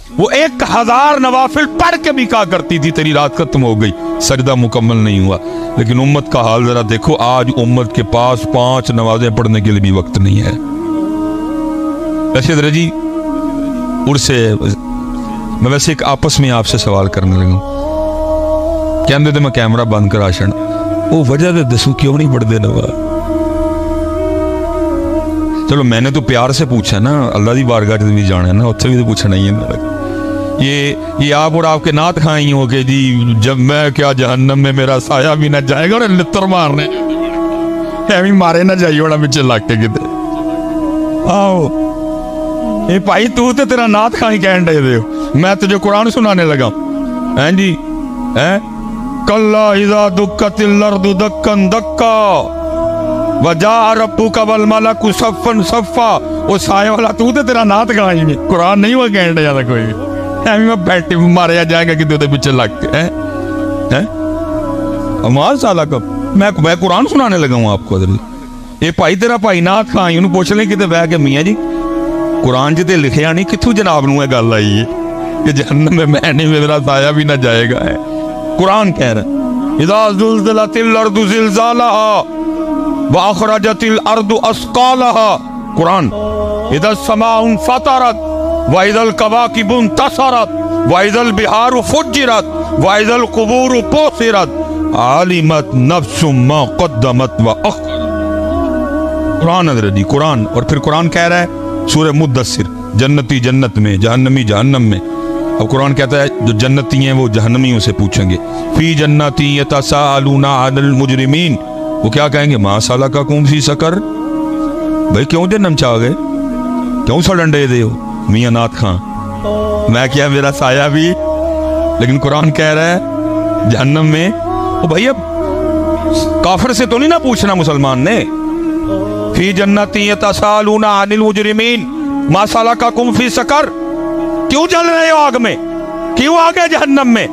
वो 1000 नवाफिल पढ़ के भी कहा करती थी तेरी रात खत्म हो गई, सजदा मुकम्मल नहीं हुआ। लेकिन उम्मत का हाल जरा देखो, आज उम्मत के पास 5 नमाजें पढ़ने के लिए भी वक्त नहीं है। रशीद जी उर्से मैं वैसे एक आपस में आपसे सवाल करने लगा, कहते थे मैं कैमरा बंद करा छड़, वो वजह तो दसू क्यों नहीं पढ़ते नमाज? चलो मैंने तो प्यार से पूछा ना, अल्लाह की बारगाह भी जाना है ना, उत्थे भी तो पूछना ही है। ये आप और आपके नात खाई हो के जी जब मैं क्या जहन्नम में मेरा साया भी ना जाएगा, और लित्र मारने एवं मारे ना जाइए होना बिच लग के किते। आओ ये भाई तू तो तेरा नात खाई कहन दे दे, मैं तुझे कुरान सुनाने लगा हैं जी। हैं कल्ला इज़ा दुक्कतिल अर्दु दक्कन दक्का वजा रब्बुका वल मलकु सफ़न सफ़ा। वो साए वाला तू तो तेरा नात गाई नहीं, कुरान नहीं हुआ कहने ज्यादा कोई एवं मैं बैठे मारे जाएगा कि तेरे पीछे लग के हैं अमाल साला कब मैं कुरान सुनाने लगा हूँ आपको। ये भाई तेरा भाई नात खाई उन्होंने पूछ लें कितने बह के मियाँ जी कुरान च तो लिखिया नहीं, कितों जनाब नूं गल आई है कि जहन्नम में मैं नहीं मेरा साया भी ना जाएगा है। कुरान कह रहा इज़ा ज़ुल्ज़िलतिल अर्दु ज़िलज़ालहा व अख़रजतिल अर्दु अस्क़ालहा। कुरान इज़ा समाउन फ़तरत व इज़ल कवाकिबु इंतसरत व इज़ल बिहारु फ़ुज्जिरत व इज़ल क़ुबूरु बुसिरत आलिमत नफ्सुम मा क़द्दमत व अख़रत। कुरान हज़रत जी कुरान। और फिर कुरान कह रहा है सूरह मुद्दस्सिर, जन्नती जन्नत में, जहन्नमी जहन्नम में। अब कुरान कहता है जो जन्नती हैं वो जहन्नमियों से पूछेंगे, फी जन्नती यतसाअलूना अनिल मुजरिमीन। वो क्या कहेंगे, मा सलकाकुम फी सकर। भाई क्यों जन्नम चाह गए, क्यों सड़न दे दे हो मियां नाथ खां, मैं क्या मेरा साया भी। लेकिन कुरान कह रहा है जहन्नम में। ओ भाई अब काफिर से तो नहीं ना पूछना मुसलमान ने, फी जन्नती यतसाअलूना अनिल मुजरिमीन मा सलकाकुम फी सकर। क्यों जल रहे हो आग में, क्यों आ गए जहन्नम में?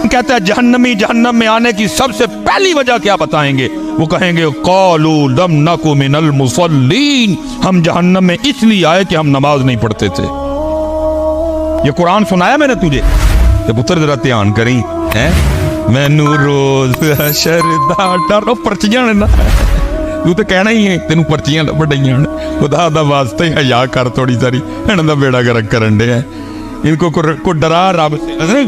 कहता है जहन्नमी जहन्नम में आने की सबसे पहली वजह क्या बताएंगे? वो कहेंगे क़ालू लम नकु मिनल मुसल्लीन, हम जहन्नम में इसलिए आए कि हम नमाज नहीं पढ़ते थे। ये कुरान सुनाया मैंने तुझे, तो पुत्र जरा ध्यान करी है। मैनू रोज हशर दा डर पर्चियां ने ना, तू तो कहना ही है तेन पर्चियां बढ़ाइया खुदा दा वास्ते ही हया कर थोड़ी सारी, इन्हों बेड़ा गर्क करन दे। इनको को डरा रब से,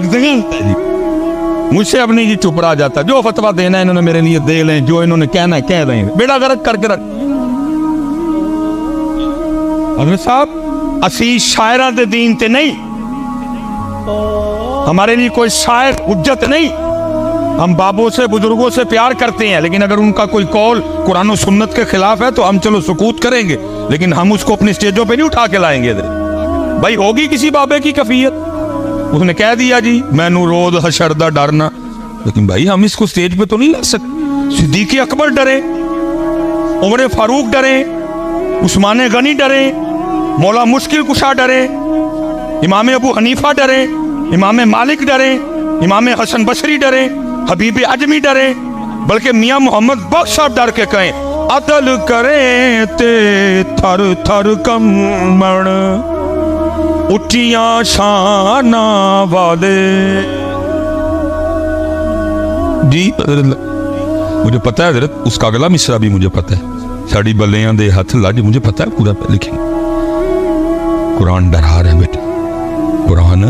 मुझसे अब नहीं जी चुप रहा जाता, जो फतवा देना इन्होंने मेरे लिए दे लें, जो इन्होंने कहना है कह दें, बेड़ा गर्क करके रख। हज़रत साहब असी शायरा दे दीन ते नहीं, हमारे लिए कोई शायर हुज्जत नहीं। हम बाबों से बुजुर्गों से प्यार करते हैं, लेकिन अगर उनका कोई कौल कुरान और सुन्नत के खिलाफ है तो हम चलो सुकूत करेंगे, लेकिन हम उसको अपनी स्टेजों पे नहीं उठा के लाएंगे। भाई होगी किसी बाबे की कफियत, उसने कह दिया जी मैनू रोज हशर दा डरना, लेकिन भाई हम इसको स्टेज पे तो नहीं ला सकते। सिद्दीक़ अकबर डरे, उमर फारूक डरे, उस्मान गनी डरे, मौला मुश्किल कुशा डरे, इमाम अबू हनीफा डरे, इमाम मालिक डरे, इमाम हसन बशरी डरे, हबीब अजमी डरे, बल्कि मियाँ मोहम्मद बख्श साहब डर के कहें अदल करे ते थर थर कमण उठियां शाना वाले। जी मुझे पता है हज़रत, उसका अगला मिसरा भी मुझे पता है, साड़ी बल्लियां दे हथ लज, मुझे पता है पूरा लिखे। कुरान डरा रहे बेटे, कुरान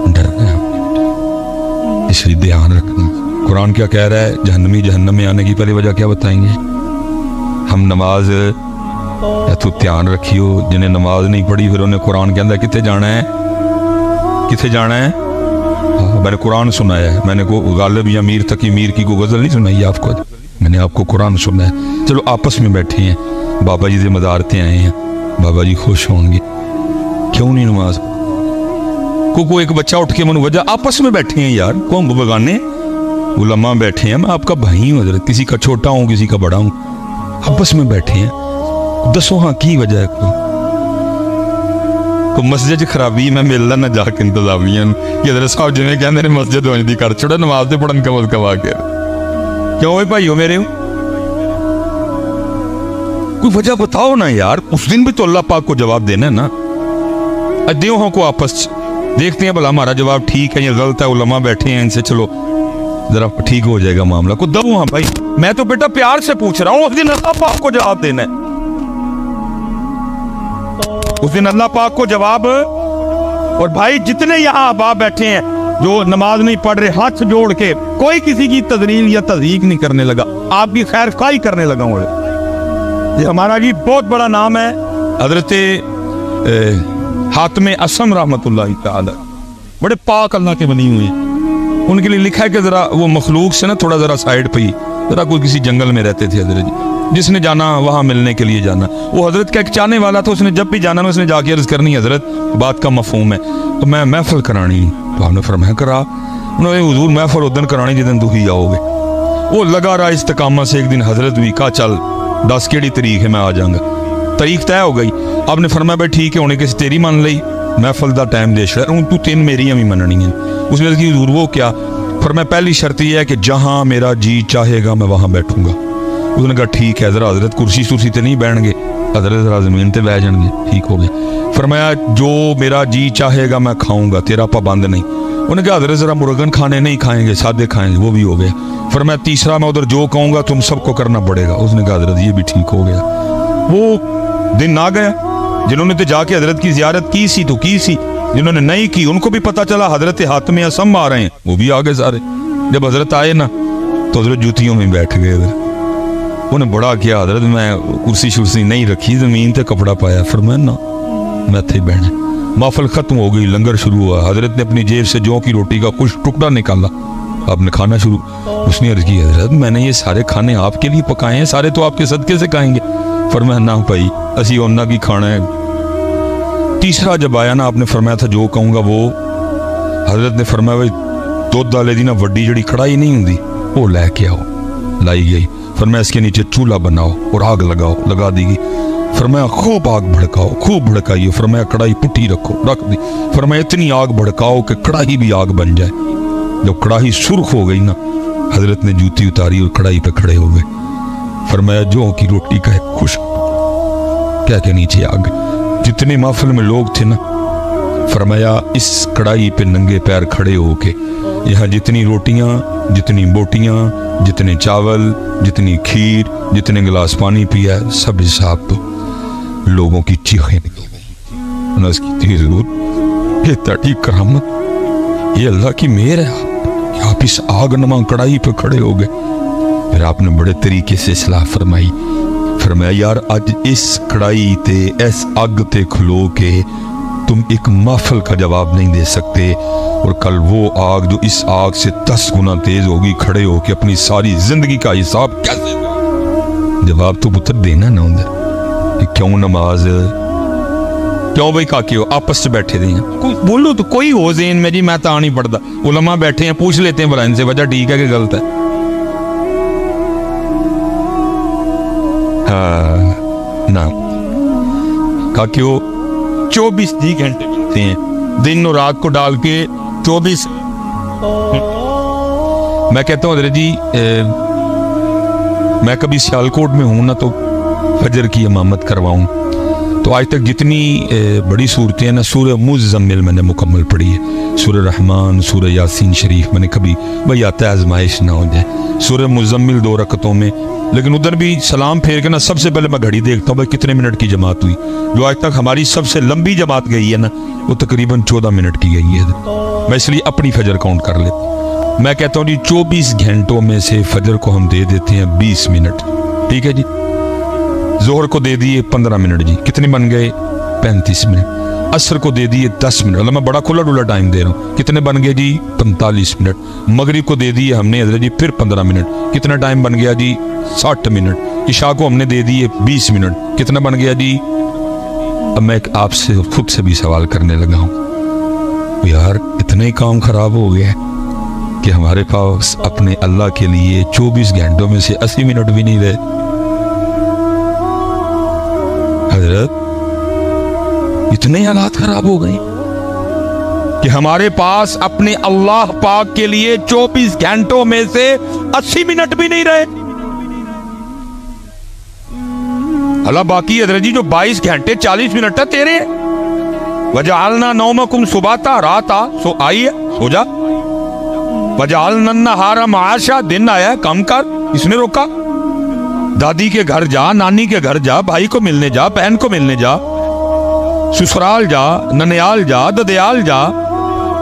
डर रहे हैं, इसलिए ध्यान रखना। कुरान क्या कह रहा है, जहन्नमी जहन्नम में आने की पहली वजह क्या बताएंगे? हम नमाज तू ध्यान रखियो, जिन्हें नमाज नहीं पढ़ी फिर उन्हें कुरान के अंदर कितने जाना है, कितने जाना है। मैंने कुरान सुनाया है, मैंने को गालिब या मीर तकी मीर की को गजल नहीं सुनाई आपको, मैंने आपको कुरान सुना है। चलो आपस में बैठे हैं, बाबा जी से मदारते आए हैं, बाबा जी खुश होंगे, क्यों नहीं नमाज? को एक बच्चा उठ के मन वजह, आपस में बैठे हैं यार, कौन बगाने उलमा बैठे हैं, मैं आपका भाई हूँ हज़रत, किसी का छोटा हूँ किसी का बड़ा हूँ, आपस में बैठे हैं, दसो हाँ की वजह है? को मस्जिद खराबी मैं मिलना ना जाके इंतजामिया कि हज़रत साहब जिन्हें कहते हैं मस्जिद वंजदी कर छोड़ा, नमाज से पढ़न कम कमा के, क्यों भाई हो मेरे? कोई वजह बताओ ना यार, उस दिन भी तो अल्लाह पाक को जवाब देना है ना। अद्यों को आपस देखते हैं भला हमारा जवाब ठीक है या गलत है। उलमा बैठे हैं, इनसे चलो जरा ठीक हो जाएगा मामला। को दबो हाँ भाई, मैं तो बेटा प्यार से पूछ रहा हूँ। उस दिन अल्लाह पाक को जवाब देना है, उस दिन अल्लाह पाक को जवाब। और भाई जितने यहाँ अहबाब बैठे हैं जो नमाज नहीं पढ़ रहे, हाथ जोड़ के कोई किसी की तजलील या तज़ीक नहीं करने लगा, आपकी खैर खाई करने लगा हूँ। ये हमारा जी बहुत बड़ा नाम है हजरत हातिम असम रहमतुल्लाह तआला, बड़े पाक अल्लाह के बनी हुए हैं। उनके लिए लिखा है कि जरा वो मखलूक से ना थोड़ा जरा साइड पे ही, जरा कोई किसी जंगल में रहते थे हजरत जी, जिसने जाना वहाँ मिलने के लिए जाना। वो हजरत का एक चाहने वाला था, उसने जब भी जाना ना उसने जाके अर्ज करनी, हजरत बात का मफहूम है तो मैं महफिल करानी। तो आपने फरमाया करा। उन्होंने हुजूर महफिल उदन करानी जिस दिन दुखी आओगे। वो लगा रहा इस्तिकामत से। एक दिन हजरत भी कहा चल 10 केड़ी तरीक है मैं आ जाऊंगा। तारीख तय हो गई। आपने फरमाया भाई ठीक है, होने किसी तेरी मान ली, महफिल का टाइम दे शर तू 3 मेरियां भी मननी है। उसने हुजूर वो क्या? फरमाया पहली शर्त यह है कि जहाँ मेरा जी चाहेगा मैं वहाँ बैठूंगा। उसने कहा ठीक है। जरा हजरत कुर्सी सुर्सी तो नहीं बैठनगे, हजरत जरा जमीन पर बह जाएंगे। ठीक हो गया। फरमाया जो मेरा जी चाहेगा मैं खाऊंगा, तेरा पाबंद नहीं। उन्होंने कहा हजरत जरा मुर्गन खाने नहीं खाएंगे, सादे खाएंगे, वो भी हो गया। फरमाया तीसरा मैं उधर जो कहूँगा तुम सबको करना पड़ेगा। उसने कहा हजरत ये भी ठीक हो गया। वो दिन आ गया जिन्होंने तो जाके हजरत की जियारत की सी तो की सी, जिन्होंने नहीं की उनको भी पता चला हजरत हातिम असम आ रहे हैं, वो भी आ गए सारे। जब हजरत आए ना तो हजरत जूतियों में बैठ गए। उधर उन्हें बड़ा किया, हजरत मैं कुर्सी शुर्सी नहीं रखी, जमीन पे कपड़ा पाया। फरमाया ना मैं थे बहने। महफिल खत्म हो गई, लंगर शुरू हुआ। हजरत ने अपनी जेब से जौ की रोटी का कुछ टुकड़ा निकाला, आपने खाना शुरू। उसने अर्ज की हजरत मैंने ये सारे खाने आपके लिए पकाए हैं, सारे तो आपके सदके से खाएंगे। फरमाया ना भाई असी उन्ना की खाना है। तीसरा जब आया ना आपने फरमाया था जो कहूँगा वो। हजरत ने फरमाया भाई दुध वाले दी ना वड्डी जड़ी कढ़ाई नहीं होंगी वो लैके आओ। लाई गई। फरमाया इसके नीचे चूल्हा बनाओ और आग लगाओ, लगा दी गई। फरमाया खूब आग भड़काओ, खूब भड़काइए। फरमाया कढ़ाई पुट्टी रखो, रख दी। फरमाया इतनी आग भड़काओ कि कढ़ाई भी आग बन जाए। जब कढ़ाई सुर्ख हो गई ना हजरत ने जूती उतारी और कढ़ाई पे खड़े हो गए। फरमाया जौ की रोटी का एक खुश क्या के नीचे आग। जितने महफिल में लोग थे ना फरमाया इस कढ़ाई पे नंगे पैर खड़े होके यहाँ जितनी रोटियां, जितनी बोटियां, जितने चावल, जितनी खीर, जितने गिलास पानी पिया सब हिसाब तो लोगों की चीखें निकल गई। नज़ की थी जरूर ये तड़ी करामत, ये अल्लाह की मेहर है कि आप इस आग नमा कढ़ाई पे खड़े हो गए। फिर आपने बड़े तरीके से सलाह फरमाई। फरमाया यार आज इस कढ़ाई ते इस आग ते खलो के तुम एक महफिल का जवाब नहीं दे सकते, और कल वो आग जो इस आग से 10 गुना तेज होगी खड़े होके अपनी सारी जिंदगी का हिसाब कैसे जवाब तो पुत्र देना ना उधर। क्यों नमाज क्यों भाई काके हो आपस में बैठे थे कोई बोलो तो कोई हो जेन में जी मैं तो नहीं पढ़ता। उलमा बैठे हैं पूछ लेते हैं भला इनसे वजह ठीक है कि गलत है। हाँ ना काके हो 24 घंटे मिलते हैं दिन और रात को डाल के 24। मैं कहता हूँ जी मैं कभी सियालकोट में हूँ ना तो फजर की इमामत करवाऊँ तो आज तक जितनी बड़ी सूरतें हैं ना सूरह मुज़म्मिल मैंने मुकम्मल पढ़ी है। सूरह रहमान, सूरह यासीन शरीफ मैंने कभी भाई आता है आजमाइश ना हो जाए। सूरह मुज़म्मिल 2 रकतों में, लेकिन उधर भी सलाम फेर के ना सबसे पहले मैं घड़ी देखता हूँ भाई कितने मिनट की जमात हुई। जो आज तक हमारी सबसे लंबी जमात गई है ना वो तकरीबन 14 मिनट की गई है। मैं इसलिए अपनी फजर काउंट कर लेता। मैं कहता हूँ जी 24 घंटों में से फजर को हम दे देते हैं 20 मिनट, ठीक है जी। जोहर को दे दिए 15 मिनट जी, कितने बन गए 35 मिनट। असर को दे दिए 10 मिनट, मतलब मैं बड़ा खुला डुला टाइम दे रहा हूँ, कितने बन गए जी 45 मिनट। मगरिब को दे दिए हमने हजरत जी फिर 15 मिनट, कितना टाइम बन गया जी 60 मिनट। इशा को हमने दे दिए 20 मिनट, कितना बन गया जी। अब मैं आपसे खुद से भी सवाल करने लगा हूँ यार इतना ही काम खराब हो गया कि हमारे पास अपने अल्लाह के लिए 24 घंटों में से 80 मिनट भी नहीं रहे। हजरत इतने हालात खराब हो गए कि हमारे पास अपने अल्लाह पाक के लिए 24 घंटों में से 80 मिनट भी नहीं रहे। अल्लाह बाकी हजरत जी जो 22 घंटे 40 मिनट है तेरे वजालना नौमकुम सुबाता, रात आ सो आई है, सो जा। वजालना नहारा माशा, दिन आया है, काम कर, इसने रोका। दादी के घर जा, नानी के घर जा, भाई को मिलने जा, बहन को मिलने जा, ससुराल जा, ननियाल जा, ददयाल जा,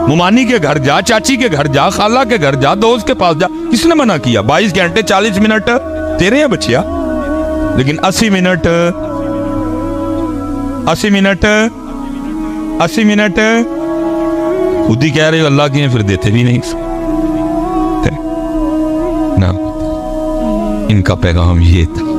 मुमानी के घर जा, चाची के घर जा, खाला के घर जा, दोस्त के पास जा। किसने मना किया? 22 घंटे 40 मिनट तेरे हैं बच्चिया, लेकिन 80 मिनट 80 मिनट 80 मिनट खुद ही कह रहे हो अल्लाह की हैं, फिर देते भी नहीं ना। इनका पैगाम ये था।